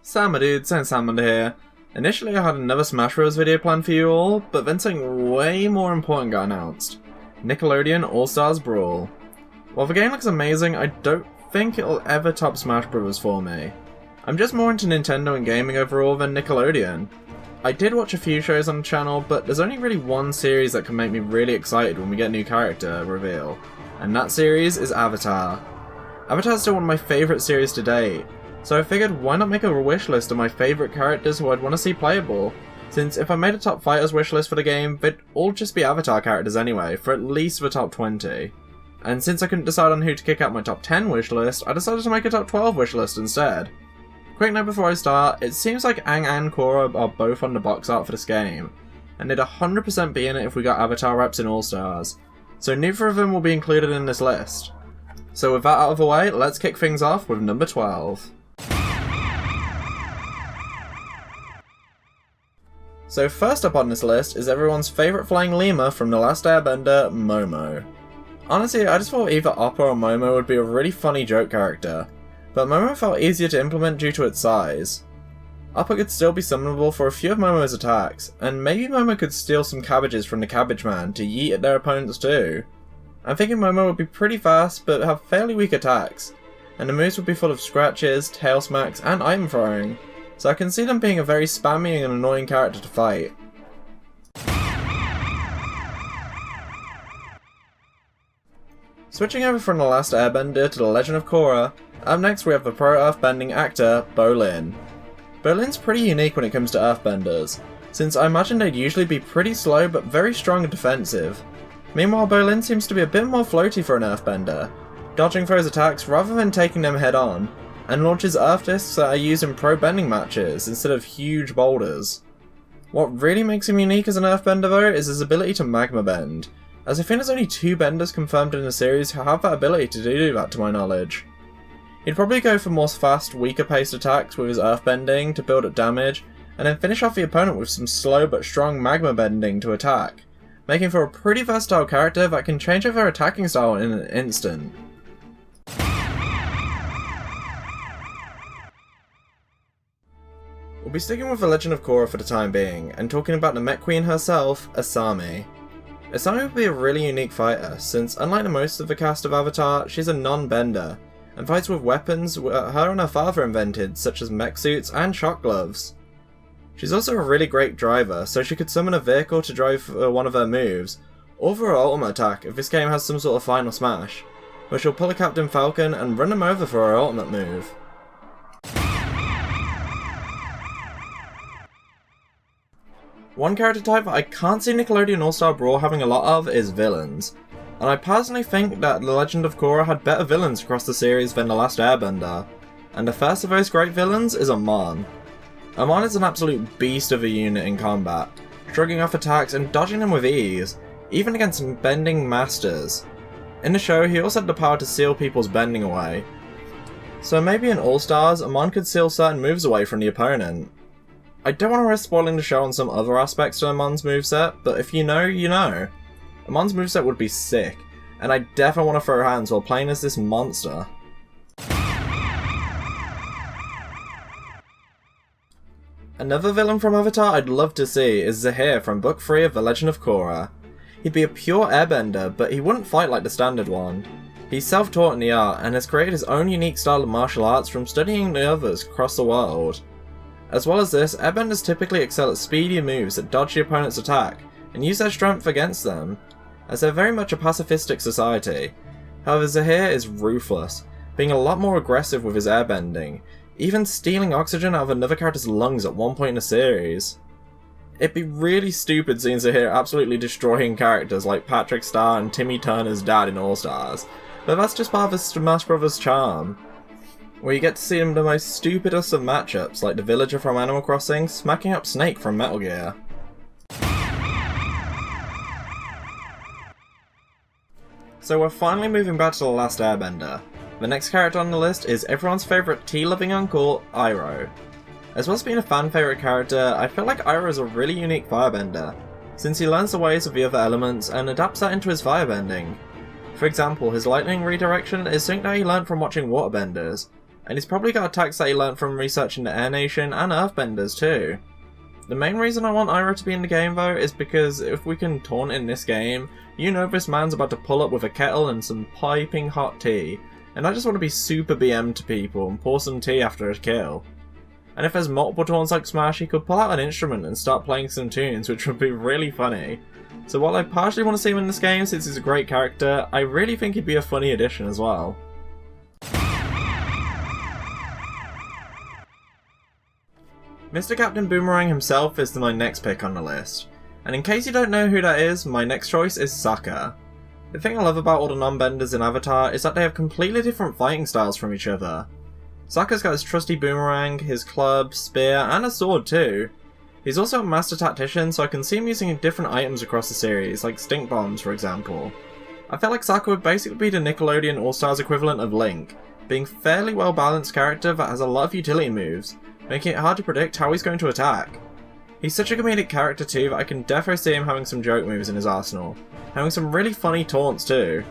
Sama dude, SaiyanSalamander here. Initially I had another Smash Bros video planned for you all, but then something way more important got announced. Nickelodeon All Stars Brawl. While the game looks amazing, I don't think it'll ever top Smash Bros for me. I'm just more into Nintendo and gaming overall than Nickelodeon. I did watch a few shows on the channel, but there's only really one series that can make me really excited when we get a new character reveal, and that series is Avatar. Avatar's still one of my favourite series to date, so I figured why not make a wish list of my favourite characters who I'd want to see playable, since if I made a top fighters wish list for the game, they'd all just be Avatar characters anyway, for at least the top 20. And since I couldn't decide on who to kick out my top 10 wish list, I decided to make a top 12 wish list instead. Quick note before I start, it seems like Aang and Korra are both on the box art for this game, and they'd 100% be in it if we got Avatar reps in All Stars, so neither of them will be included in this list. So with that out of the way, let's kick things off with number 12. So first up on this list is everyone's favourite flying lemur from The Last Airbender, Momo. Honestly, I just thought either Appa or Momo would be a really funny joke character, but Momo felt easier to implement due to its size. Appa could still be summonable for a few of Momo's attacks, and maybe Momo could steal some cabbages from the Cabbage Man to yeet at their opponents too. I'm thinking Momo would be pretty fast, but have fairly weak attacks, and the moves would be full of scratches, tail smacks, and item throwing, so I can see them being a very spammy and annoying character to fight. Switching over from The Last Airbender to The Legend of Korra, up next we have the pro-earthbending actor, Bolin. Bolin's pretty unique when it comes to earthbenders, since I imagine they'd usually be pretty slow but very strong and defensive. Meanwhile, Bolin seems to be a bit more floaty for an earthbender, dodging those attacks rather than taking them head on, and launches earth discs that are used in pro bending matches instead of huge boulders. What really makes him unique as an earthbender though is his ability to magma bend, as I think there's only 2 benders confirmed in the series who have that ability to do that to my knowledge. He'd probably go for more fast, weaker paced attacks with his earthbending to build up damage, and then finish off the opponent with some slow but strong magma bending to attack, making for a pretty versatile character that can change up their attacking style in an instant. We'll be sticking with The Legend of Korra for the time being, and talking about the Mech Queen herself, Asami. Asami would be a really unique fighter, since unlike the most of the cast of Avatar, she's a non-bender, and fights with weapons her and her father invented, such as mech suits and shock gloves. She's also a really great driver, so she could summon a vehicle to drive one of her moves, or for her ultimate attack if this game has some sort of final smash, where she'll pull a Captain Falcon and run him over for her ultimate move. One character type that I can't see Nickelodeon All Star Brawl having a lot of is villains, and I personally think that The Legend of Korra had better villains across the series than The Last Airbender, and the first of those great villains is Omen. Omen is an absolute beast of a unit in combat, shrugging off attacks and dodging them with ease, even against some bending masters. In the show, he also had the power to seal people's bending away, so maybe in All Stars, Omen could seal certain moves away from the opponent. I don't want to risk spoiling the show on some other aspects to Omen's moveset, but if you know, you know. Omen's moveset would be sick, and I definitely want to throw hands while playing as this monster. Another villain from Avatar I'd love to see is Zaher from Book 3 of The Legend of Korra. He'd be a pure airbender, but he wouldn't fight like the standard one. He's self-taught in the art, and has created his own unique style of martial arts from studying the others across the world. As well as this, airbenders typically excel at speedy moves that dodge the opponent's attack, and use their strength against them, as they're very much a pacifistic society. However, Zaher is ruthless, being a lot more aggressive with his airbending, even stealing oxygen out of another character's lungs at one point in the series. It'd be really stupid seeing Zaher absolutely destroying characters like Patrick Star and Timmy Turner's dad in All Stars, but that's just part of the Smash Bros. Charm, where you get to see the most stupidest of matchups like the villager from Animal Crossing smacking up Snake from Metal Gear. So we're finally moving back to The Last Airbender. The next character on the list is everyone's favourite tea-loving uncle, Iroh. As well as being a fan favourite character, I feel like Iroh is a really unique firebender, since he learns the ways of the other elements and adapts that into his firebending. For example, his lightning redirection is something that he learned from watching waterbenders, and he's probably got attacks that he learnt from researching the Air Nation and Earthbenders too. The main reason I want Iroh to be in the game though is because if we can taunt in this game, you know this man's about to pull up with a kettle and some piping hot tea, and I just want to be super BM to people and pour some tea after a kill. And if there's multiple taunts like Smash, he could pull out an instrument and start playing some tunes, which would be really funny. So while I partially want to see him in this game since he's a great character, I really think he'd be a funny addition as well. Mr. Captain Boomerang himself is my next pick on the list. And in case you don't know who that is, my next choice is Sokka. The thing I love about all the non-benders in Avatar is that they have completely different fighting styles from each other. Sokka's got his trusty boomerang, his club, spear, and a sword too. He's also a master tactician, so I can see him using different items across the series, like stink bombs for example. I feel like Sokka would basically be the Nickelodeon All Stars equivalent of Link, being a fairly well balanced character that has a lot of utility moves, making it hard to predict how he's going to attack. He's such a comedic character too that I can definitely see him having some joke moves in his arsenal, having some really funny taunts too.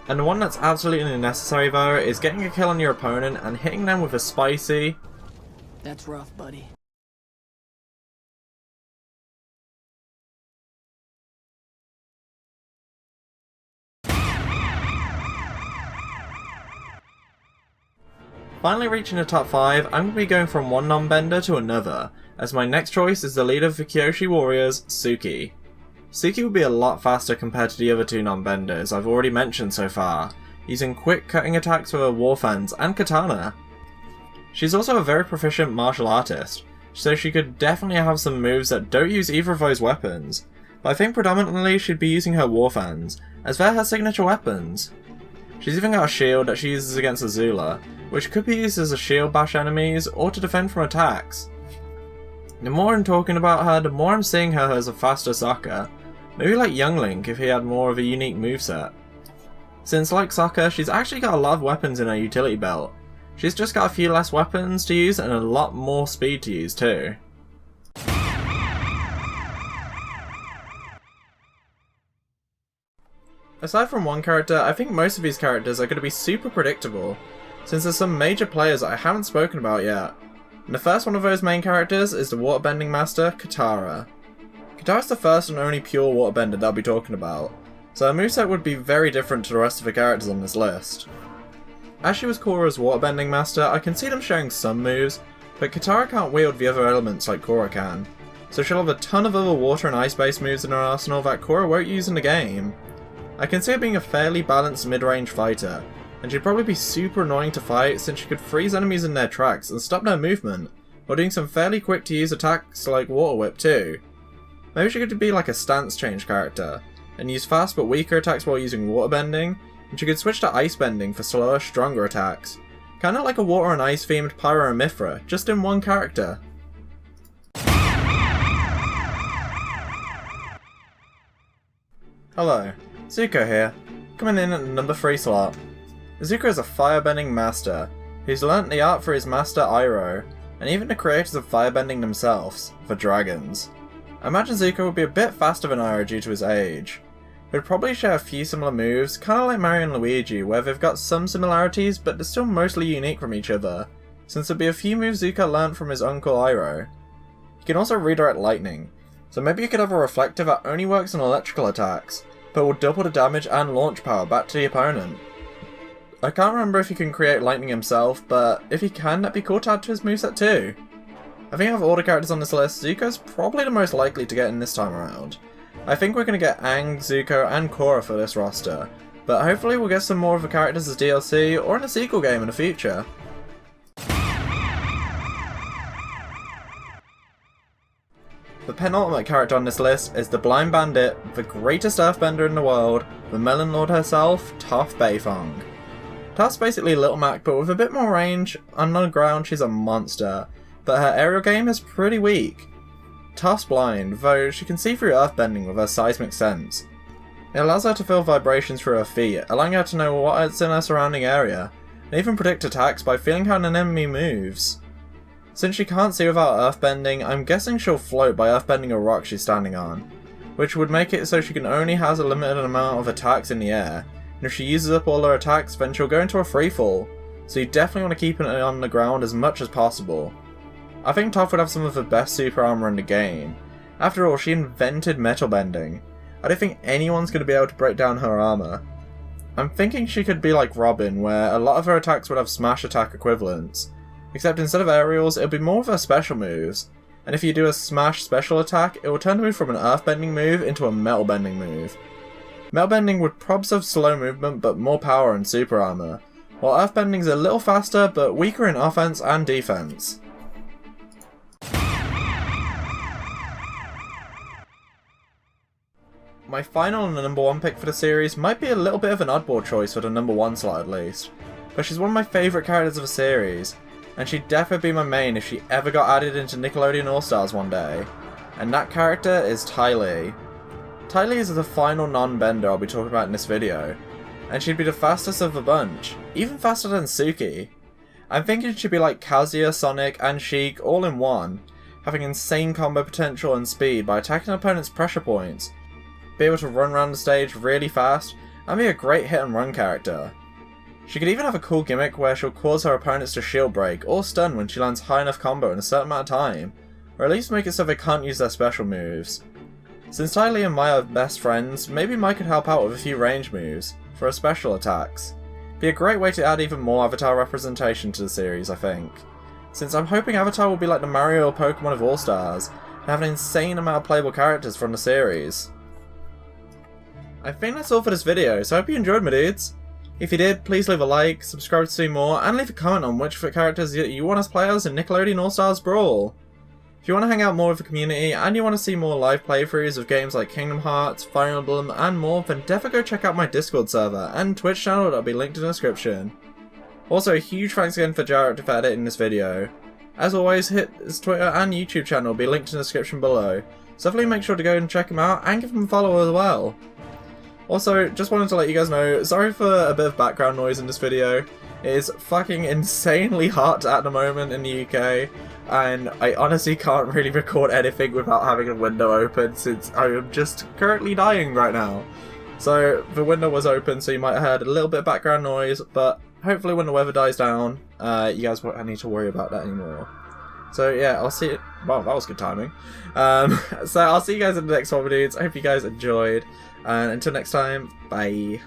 And the one that's absolutely necessary though is getting a kill on your opponent and hitting them with a spicy... That's rough, buddy. Finally reaching the top 5, I'm going to be going from one non-bender to another, as my next choice is the leader of the Kyoshi Warriors, Suki. Suki will be a lot faster compared to the other two non-benders I've already mentioned so far, using quick cutting attacks with her war fans and katana. She's also a very proficient martial artist, so she could definitely have some moves that don't use either of those weapons, but I think predominantly she'd be using her war fans, as they're her signature weapons. She's even got a shield that she uses against Azula, which could be used as a shield bash enemies or to defend from attacks. The more I'm talking about her, the more I'm seeing her as a faster Sokka, maybe like Young Link if he had more of a unique moveset. Since like Sokka, she's actually got a lot of weapons in her utility belt. She's just got a few less weapons to use and a lot more speed to use too. Aside from one character, I think most of these characters are going to be super predictable, since there's some major players that I haven't spoken about yet. And the first one of those main characters is the waterbending master, Katara. Katara's the first and only pure waterbender that I'll be talking about, so her moveset would be very different to the rest of the characters on this list. As she was Korra's waterbending master, I can see them sharing some moves, but Katara can't wield the other elements like Korra can, so she'll have a ton of other water and ice-based moves in her arsenal that Korra won't use in the game. I can see her being a fairly balanced mid-range fighter, and she'd probably be super annoying to fight since she could freeze enemies in their tracks and stop their movement, while doing some fairly quick to use attacks like Water Whip too. Maybe she could be like a stance change character, and use fast but weaker attacks while using waterbending, and she could switch to ice bending for slower, stronger attacks. Kinda like a water and ice themed Pyro and Mithra, just in one character. Hello, Zuko here, coming in at the number 3 slot. Izuka is a firebending master, who's learnt the art for his master Iroh, and even the creators of firebending themselves, the dragons. I imagine Zuko would be a bit faster than Iroh due to his age. They'd probably share a few similar moves, kinda like Mario and Luigi, where they've got some similarities but they're still mostly unique from each other, since there'd be a few moves Zuko learnt from his uncle Iroh. He can also redirect lightning, so maybe you could have a reflector that only works on electrical attacks, but will double the damage and launch power back to the opponent. I can't remember if he can create lightning himself, but if he can, that'd be cool to add to his moveset too. I think of all the characters on this list, Zuko's probably the most likely to get in this time around. I think we're going to get Aang, Zuko, and Korra for this roster, but hopefully we'll get some more of the characters as DLC or in a sequel game in the future. The penultimate character on this list is the Blind Bandit, the greatest earthbender in the world, the Melon Lord herself, Toph Beifong. Toph's basically Little Mac but with a bit more range, and on the ground she's a monster, but her aerial game is pretty weak. Toph's blind, though she can see through earthbending with her seismic sense. It allows her to feel vibrations through her feet, allowing her to know what's in her surrounding area, and even predict attacks by feeling how an enemy moves. Since she can't see without earthbending, I'm guessing she'll float by earthbending a rock she's standing on, which would make it so she can only has a limited amount of attacks in the air, and if she uses up all her attacks then she'll go into a freefall, so you definitely want to keep it on the ground as much as possible. I think Toph would have some of the best super armor in the game. After all, she invented metal bending. I don't think anyone's going to be able to break down her armor. I'm thinking she could be like Robin, where a lot of her attacks would have smash attack equivalents, except instead of aerials, it would be more of her special moves. And if you do a smash special attack, it will turn the move from an earthbending move into a metal bending move. Metal bending would probably have slow movement but more power and super armor, while earthbending is a little faster but weaker in offense and defense. My final and number 1 pick for the series might be a little bit of an oddball choice for the number 1 slot at least, but she's one of my favourite characters of the series, and she'd definitely be my main if she ever got added into Nickelodeon All Stars one day, and that character is Ty Lee. Ty Lee is the final non-bender I'll be talking about in this video, and she'd be the fastest of the bunch, even faster than Suki. I'm thinking she'd be like Kazuya, Sonic, and Sheik all in one, having insane combo potential and speed by attacking opponents' pressure points, be able to run around the stage really fast, and be a great hit and run character. She could even have a cool gimmick where she'll cause her opponents to shield break or stun when she lands high enough combo in a certain amount of time, or at least make it so they can't use their special moves. Since Ty Lee and Maya are best friends, maybe Mai could help out with a few range moves for her special attacks. Be a great way to add even more Avatar representation to the series, I think, since I'm hoping Avatar will be like the Mario or Pokemon of All Stars, and have an insane amount of playable characters from the series. I think that's all for this video, so I hope you enjoyed, my dudes. If you did, please leave a like, subscribe to see more, and leave a comment on which characters you want us to play as in Nickelodeon All Stars Brawl. If you want to hang out more with the community, and you want to see more live playthroughs of games like Kingdom Hearts, Fire Emblem, and more, then definitely go check out my Discord server and Twitch channel that'll be linked in the description. Also, a huge thanks again for Jarrett for editing this video. As always, his Twitter and YouTube channel will be linked in the description below, so definitely make sure to go and check him out and give him a follow as well. Also, just wanted to let you guys know, sorry for a bit of background noise in this video. It is fucking insanely hot at the moment in the UK, and I honestly can't really record anything without having a window open since I am just currently dying right now. So, the window was open, so you might have heard a little bit of background noise, but hopefully when the weather dies down, you guys won't need to worry about that anymore. So yeah, I'll see you. Wow, that was good timing. So I'll see you guys in the next one, dudes. I hope you guys enjoyed. And until next time, bye.